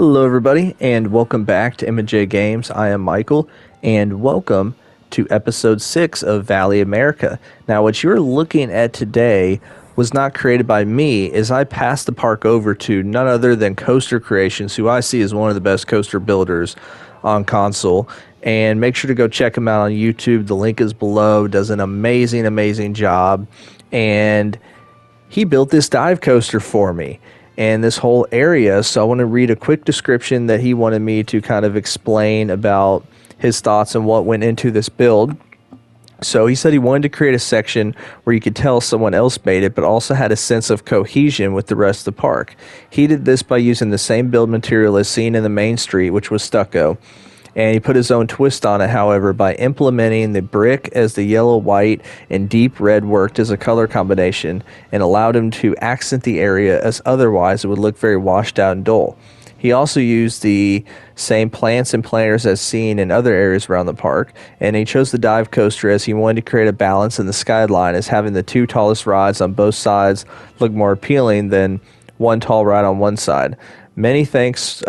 Hello, everybody, and welcome back to M&J Games. I am Michael, and welcome to episode 6 of Valley America. Now, what you're looking at today was not created by me, as I passed the park over to none other than Coaster Creations, who I see as one of the best coaster builders on console. And make sure to go check him out on YouTube. The link is below. Does an amazing job. And he built this dive coaster for me and this whole area. So I want to read a quick description that he wanted me to kind of explain about his thoughts and what went into this build. So he said he wanted to create a section where you could tell someone else made it, but also had a sense of cohesion with the rest of the park. He did this by using the same build material as seen in the main street, which was stucco. And he put his own twist on it, however, by implementing the brick as the yellow, white, and deep red worked as a color combination and allowed him to accent the area, as otherwise it would look very washed out and dull. He also used the same plants and planters as seen in other areas around the park, and he chose the dive coaster as he wanted to create a balance in the skyline, as having the two tallest rides on both sides look more appealing than one tall ride on one side. Many thanks,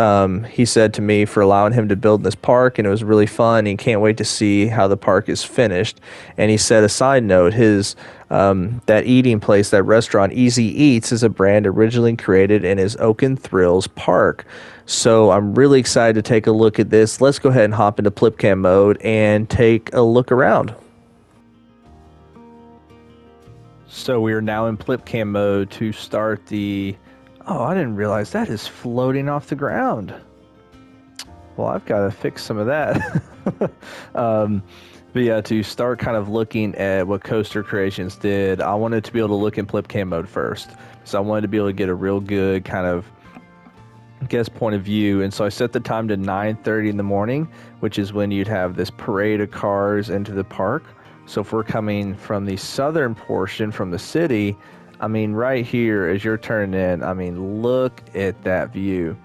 he said to me, for allowing him to build this park, and it was really fun. He can't wait to see how the park is finished. And he said, a side note, his that eating place, that restaurant, Easy Eats, is a brand originally created in his Oaken Thrills Park. So I'm really excited to take a look at this. Let's go ahead and hop into Plipcam mode and take a look around. So we are now in Plipcam mode to start the... Oh, I didn't realize that is floating off the ground. Well, I've got to fix some of that. But yeah, to start kind of looking at what Coaster Creations did, I wanted to be able to look in Plipcam mode first. So I wanted to be able to get a real good kind of guest point of view. And so I set the time to 9:30 in the morning, which is when you'd have this parade of cars into the park. So if we're coming from the southern portion from the city, I mean, right here as you're turning in, I mean, look at that view.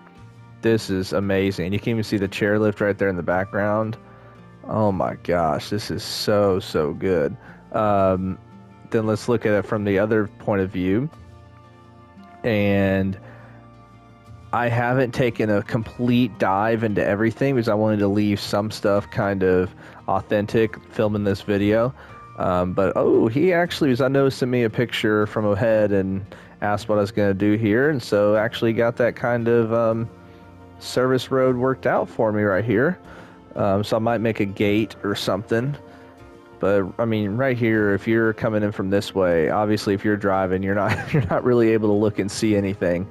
This is amazing. You can even see the chairlift right there in the background. Oh my gosh, this is so good. Then let's look at it from the other point of view. And I haven't taken a complete dive into everything because I wanted to leave some stuff kind of authentic filming this video. But oh, he actually was, I know, sent me a picture from ahead and asked what I was going to do here, and so actually got that kind of service road worked out for me right here. So I might make a gate or something. But I mean, right here, if you're coming in from this way, obviously if you're driving, you're not really able to look and see anything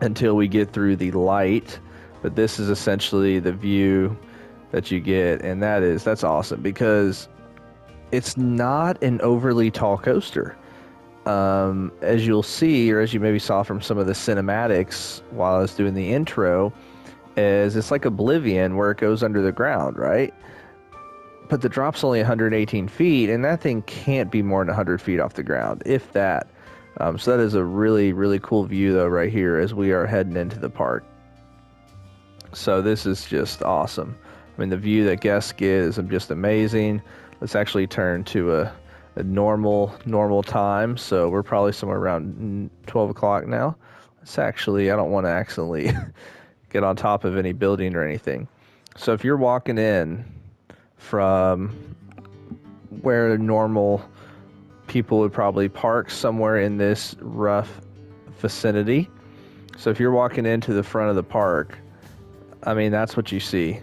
until we get through the light. But this is essentially the view that you get, and that's awesome because it's not an overly tall coaster. As you'll see, or as you maybe saw from some of the cinematics while I was doing the intro, is it's like Oblivion where it goes under the ground, right? But the drop's only 118 feet, and that thing can't be more than 100 feet off the ground, if that. So that is a really cool view though right here as we are heading into the park. So this is just awesome. I mean, the view that guests get is just amazing. Let's actually turn to a normal time. So we're probably somewhere around 12 o'clock now. Let's actually, I don't want to accidentally get on top of any building or anything. So if you're walking in from where normal people would probably park, somewhere in this rough vicinity. So if you're walking into the front of the park, I mean, that's what you see.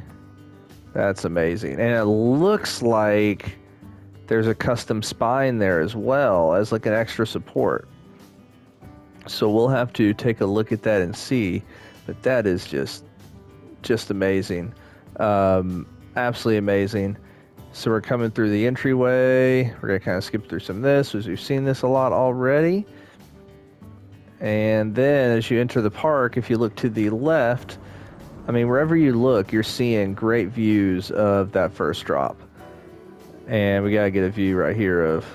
That's amazing. And it looks like there's a custom spine there as well as like an extra support. So we'll have to take a look at that and see. But that is just amazing. Absolutely amazing. So we're coming through the entryway. We're going to kind of skip through some of this because we've seen this a lot already. And then as you enter the park, if you look to the left, I mean, wherever you look, you're seeing great views of that first drop. And we got to get a view right here of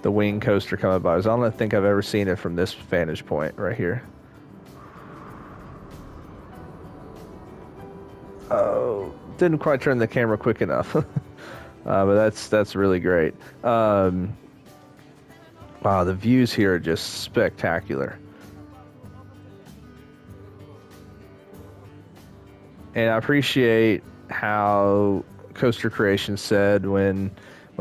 the wing coaster coming by. I don't think I've ever seen it from this vantage point right here. Oh, didn't quite turn the camera quick enough. But that's really great. Wow, the views here are just spectacular. And I appreciate how Coaster Creations said when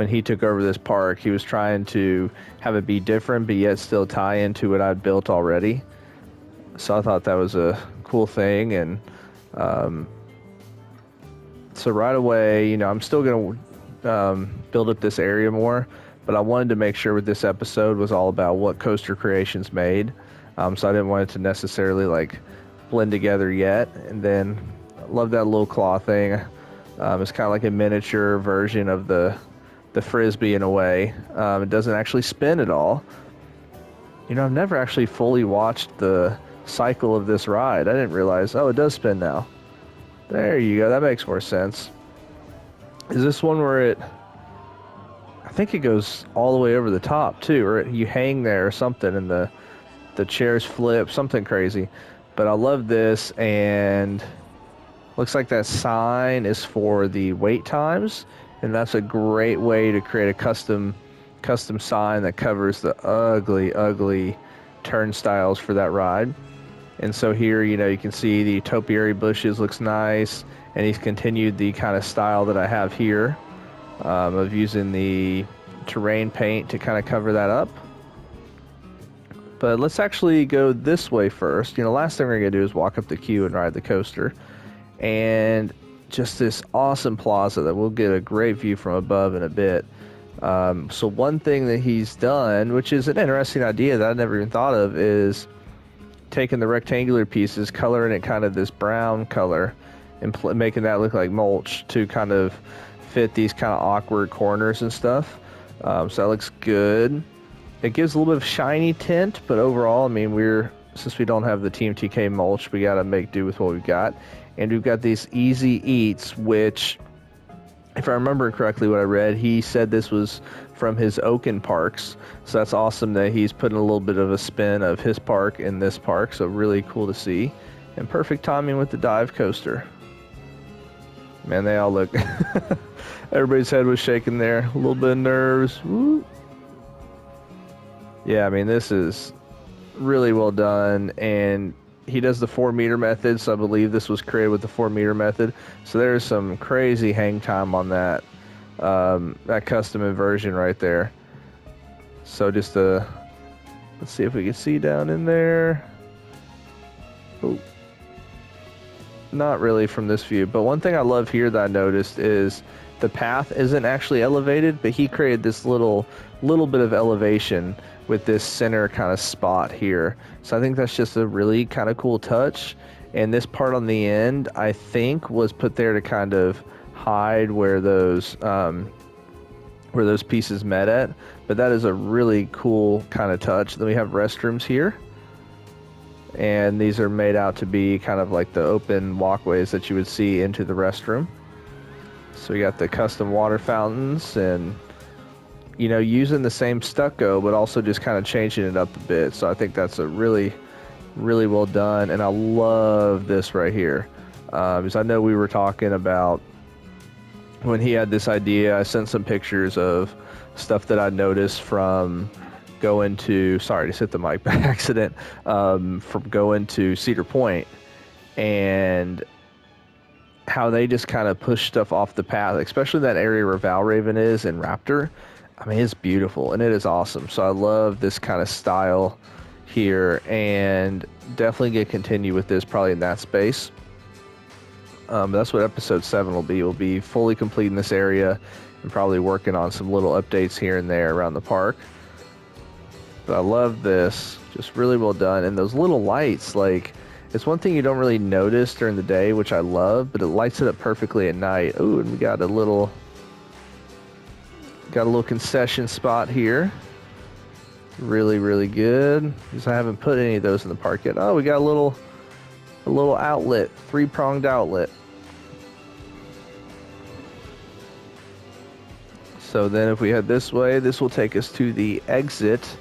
he took over this park, he was trying to have it be different, but yet still tie into what I'd built already. So I thought that was a cool thing. And so right away, I'm still going to build up this area more, but I wanted to make sure with this episode was all about what Coaster Creations made. So I didn't want it to necessarily like blend together yet. And then I love that little claw thing. It's kind of like a miniature version of the Frisbee in a way. It doesn't actually spin at all. I've never actually fully watched the cycle of this ride. I didn't realize, it does spin now. There you go. That makes more sense. Is this one where I think it goes all the way over the top too, or you hang there or something and the chairs flip, something crazy. But I love this, and looks like that sign is for the wait times, and that's a great way to create a custom sign that covers the ugly turnstiles for that ride. And so here, you can see the topiary bushes looks nice, and he's continued the kind of style that I have here of using the terrain paint to kind of cover that up. But let's actually go this way first. Last thing we're going to do is walk up the queue and ride the coaster. And just this awesome plaza that we'll get a great view from above in a bit. So one thing that he's done, which is an interesting idea that I never even thought of, is taking the rectangular pieces, coloring it kind of this brown color, and making that look like mulch to kind of fit these kind of awkward corners and stuff. So that looks good. It gives a little bit of shiny tint, but overall, since we don't have the TMTK mulch, we got to make do with what we've got. And we've got these easy eats, which, if I remember correctly what I read, he said this was from his Oaken parks. So that's awesome that he's putting a little bit of a spin of his park in this park. So really cool to see. And perfect timing with the dive coaster. Man, they all look... Everybody's head was shaking there. A little bit of nerves. Woo. Yeah, this is really well done. And he does the 4-meter method, so I believe this was created with the 4-meter method. So there's some crazy hang time on that custom inversion right there. So just let's see if we can see down in there. Oh, not really from this view, but one thing I love here that I noticed is the path isn't actually elevated, but he created this little bit of elevation with this center kind of spot here. So I think that's just a really kind of cool touch. And this part on the end, I think, was put there to kind of hide where those pieces met at. But that is a really cool kind of touch. Then we have restrooms here. And these are made out to be kind of like the open walkways that you would see into the restroom. So we got the custom water fountains and, using the same stucco, but also just kind of changing it up a bit. So I think that's a really, really well done. And I love this right here. Because I know we were talking about when he had this idea, I sent some pictures of stuff that I noticed from going to, sorry, just hit the mic by accident, from going to Cedar Point, and how they just kind of push stuff off the path, especially that area where Valraven is and Raptor. It's beautiful and it is awesome. So I love this kind of style here, and definitely gonna continue with this probably in that space. But that's what episode 7 will be. We'll be fully completing this area and probably working on some little updates here and there around the park. But I love this, just really well done. And those little lights, like, it's one thing you don't really notice during the day, which I love, but it lights it up perfectly at night. Oh, and we got a little concession spot here. Really, really good. Because I haven't put any of those in the park yet. Oh, we got a little outlet, 3-pronged outlet. So then if we head this way, this will take us to the exit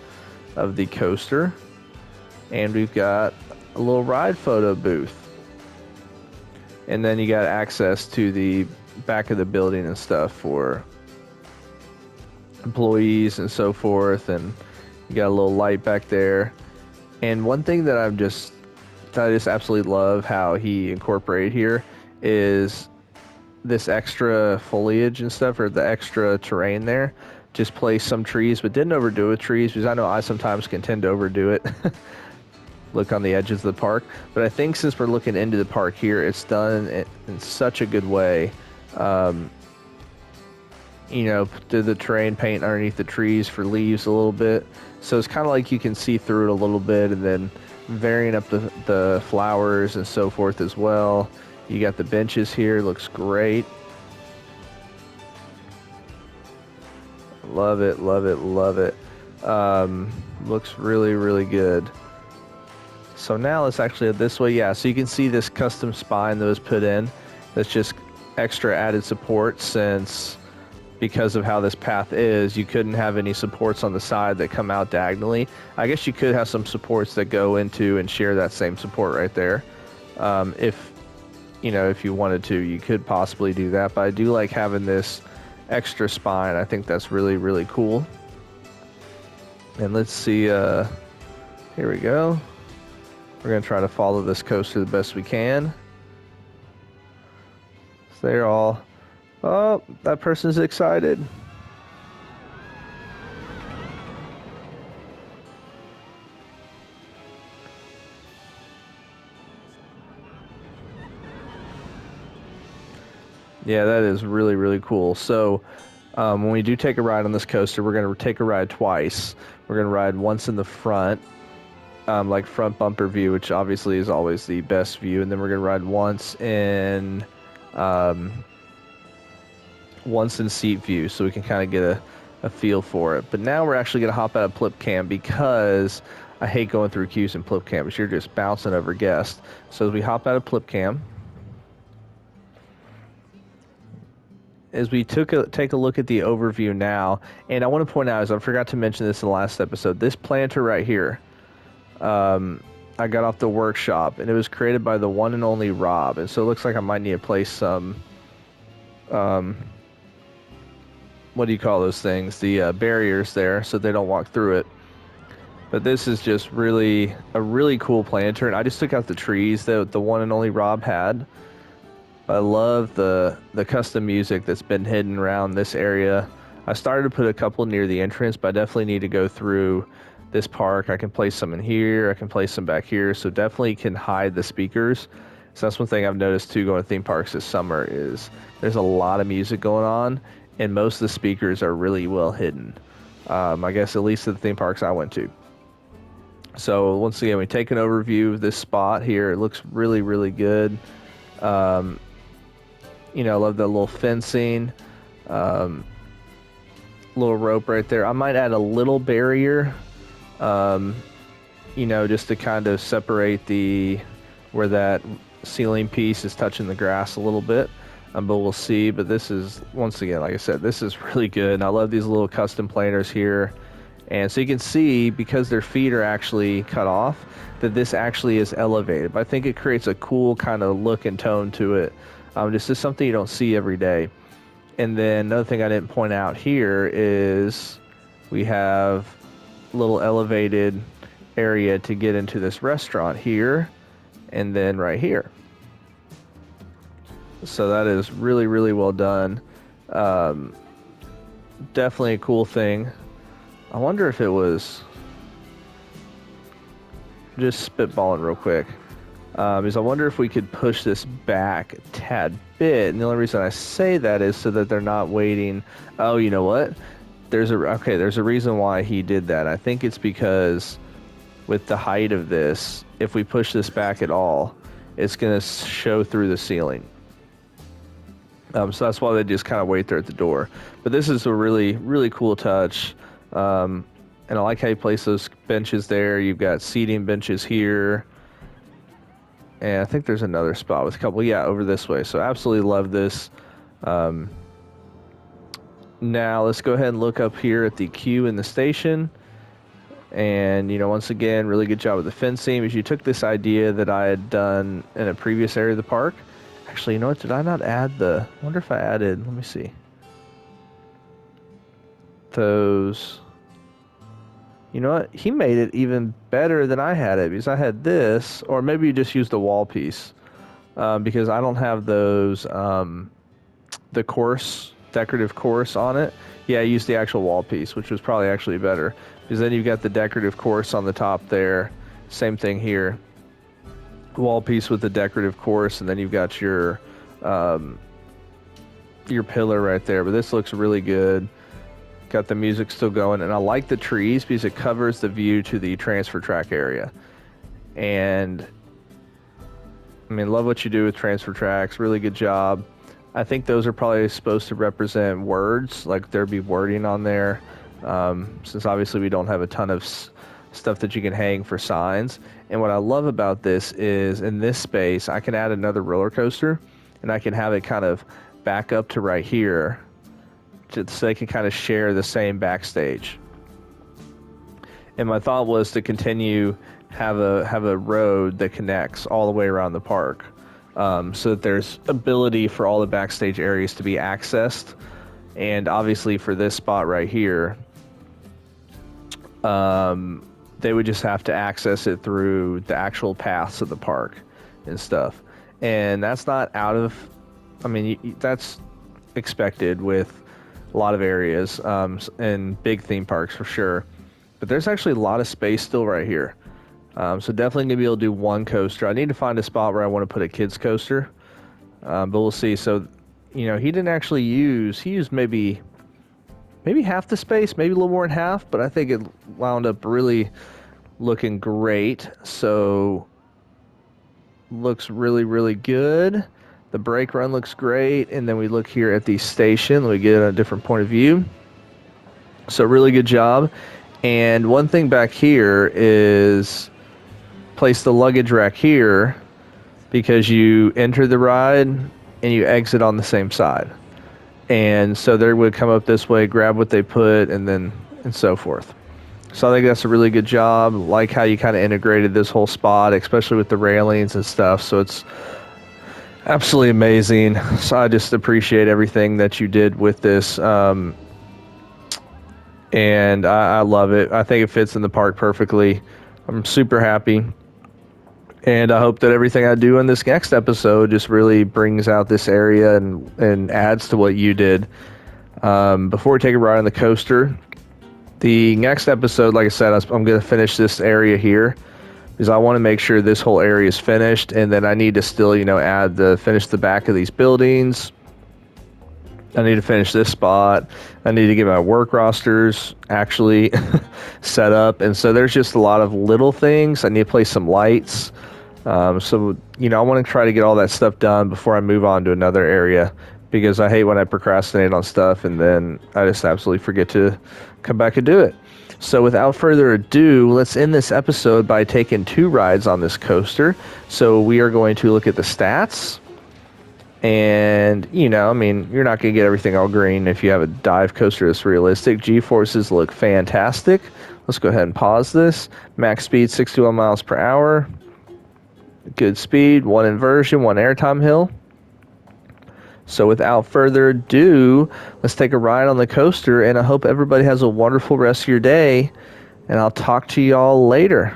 of the coaster. And we've got a little ride photo booth. And then you got access to the back of the building and stuff for employees and so forth. And you got a little light back there. And one thing that I just absolutely love how he incorporated here is this extra foliage and stuff, or the extra terrain there. Just place some trees, but didn't overdo it with trees, because I know I sometimes can tend to overdo it. Look on the edges of the park. But I think since we're looking into the park here, it's done in such a good way. You know, did the terrain paint underneath the trees for leaves a little bit. So it's kind of like you can see through it a little bit, and then varying up the flowers and so forth as well. You got the benches here, looks great. Love it, love it, love it. Looks really, really good. So now let's actually head this way. Yeah, so you can see this custom spine that was put in. That's just extra added support, since because of how this path is, you couldn't have any supports on the side that come out diagonally. I guess you could have some supports that go into and share that same support right there. If you know, if you wanted to, you could possibly do that. But I do like having this extra spine. I think that's really, really cool. And let's see, here we go. We're going to try to follow this coaster the best we can. So they're all, oh, that person's excited. Yeah, that is really, really cool. So when we do take a ride on this coaster, we're going to take a ride twice. We're going to ride once in the front, like front bumper view, which obviously is always the best view. And then we're going to ride once in seat view, so we can kind of get a feel for it. But now we're actually going to hop out of Plipcam, because I hate going through queues in Plipcam, because you're just bouncing over guests. So as we hop out of Plipcam, as we take a look at the overview now, and I want to point out, as I forgot to mention this in the last episode, this planter right here, I got off the workshop, and it was created by the one and only Rob, and so it looks like I might need to place some, what do you call those things? The barriers there, so they don't walk through it. But this is just really a really cool planter, and I just took out the trees that the one and only Rob had. I love the custom music that's been hidden around this area. I started to put a couple near the entrance, but I definitely need to go through this park. I can place some in here, I can place some back here, so definitely can hide the speakers. So that's one thing I've noticed too going to theme parks this summer, is there's a lot of music going on, and most of the speakers are really well hidden. I guess at least at the theme parks I went to. So once again, we take an overview of this spot here. It looks really, really good. You know, I love that little fencing, little rope right there. I might add a little barrier, you know, just to kind of separate where that ceiling piece is touching the grass a little bit. But we'll see. But this is, once again, like I said, this is really good. And I love these little custom planters here. And so you can see, because their feet are actually cut off, that this actually is elevated. But I think it creates a cool kind of look and tone to it. This is something you don't see every day. And then another thing I didn't point out here is we have a little elevated area to get into this restaurant here, and then right here. So that is really, really well done. Definitely a cool thing. I wonder if it was, just spitballing real quick, is I wonder if we could push this back a tad bit. And the only reason I say that is so that they're not waiting. Oh, you know what? There's a reason why he did that. I think it's because with the height of this, if we push this back at all, it's going to show through the ceiling. So that's why they just kind of wait there at the door. But this is a really, really cool touch. And I like how you place those benches there. You've got seating benches here. And I think there's another spot with a couple. Yeah, over this way. So absolutely love this. Now let's go ahead and look up here at the queue in the station. And, you know, once again, really good job with the fencing, because you took this idea that I had done in a previous area of the park. Actually, you know what? Did I not add I wonder if I added, let me see. Those. You know what? He made it even better than I had it, because I had this, or maybe you just used a wall piece. because I don't have those the course decorative course on it. Yeah, I used the actual wall piece, which was probably actually better, because then you've got the decorative course on the top there. Same thing here, wall piece with the decorative course, and then you've got your pillar right there. But this looks really good. Got the music still going, and I like the trees because it covers the view to the transfer track area. And I mean, love what you do with transfer tracks. Really good job. I think those are probably supposed to represent words, like there'd be wording on there, since obviously we don't have a ton of stuff that you can hang for signs. And what I love about this is in this space, I can add another roller coaster, and I can have it kind of back up to right here, so they can kind of share the same backstage. And my thought was to continue have a road that connects all the way around the park, so that there's ability for all the backstage areas to be accessed. And obviously for this spot right here, they would just have to access it through the actual paths of the park and stuff. And that's not out of, I mean, that's expected with a lot of areas, and big theme parks for sure. But there's actually a lot of space still right here. So definitely gonna be able to do one coaster. I need to find a spot where I want to put a kids coaster, but we'll see. So, he didn't actually he used maybe half the space, maybe a little more than half, but I think it wound up really looking great. So looks really, really good. The brake run looks great. And then we look here at the station. We get a different point of view. So really good job. And one thing back here is place the luggage rack here, because you enter the ride and you exit on the same side. And so they would come up this way, grab what they put, and so forth. So I think that's a really good job. Like how you kind of integrated this whole spot, especially with the railings and stuff. So it's absolutely amazing. So I just appreciate everything that you did with this. And I love it. I think it fits in the park perfectly. I'm super happy. And I hope that everything I do in this next episode just really brings out this area and adds to what you did. Before we take a ride on the coaster, the next episode, like I said, I'm going to finish this area here, because I want to make sure this whole area is finished. And then I need to still, finish the back of these buildings. I need to finish this spot. I need to get my work rosters actually set up. And so there's just a lot of little things. I need to place some lights. So, I want to try to get all that stuff done before I move on to another area, because I hate when I procrastinate on stuff and then I just absolutely forget to come back and do it. So without further ado, let's end this episode by taking 2 rides on this coaster. So we are going to look at the stats. And, you're not going to get everything all green if you have a dive coaster that's realistic. G-forces look fantastic. Let's go ahead and pause this. Max speed, 61 miles per hour. Good speed, 1 inversion, 1 airtime hill. So without further ado, let's take a ride on the coaster, and I hope everybody has a wonderful rest of your day, and I'll talk to y'all later.